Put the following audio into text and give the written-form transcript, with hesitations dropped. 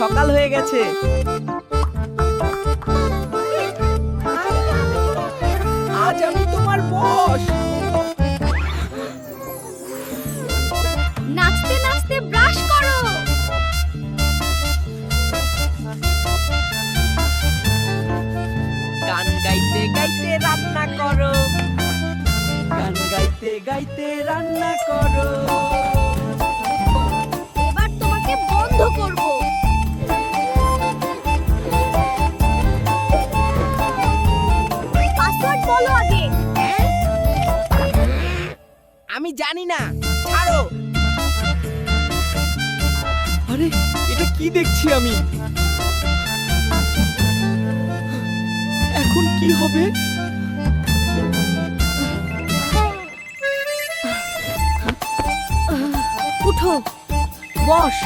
সকাল হয়ে গেছে। আজ আমি তোমার বস। নাচতে নাচতে ব্রাশ করো। গান গাইতে গাইতে রান্না করো। গান গাইতে গাইতে রান্না করো। এবার তোমাকে বন্ধ করব। পাসওয়ার্ড বলো আগে। আমি জানি না, ছাড়ো। আরে এটা কি দেখছি আমি? এখন কি হবে? উঠো, বস,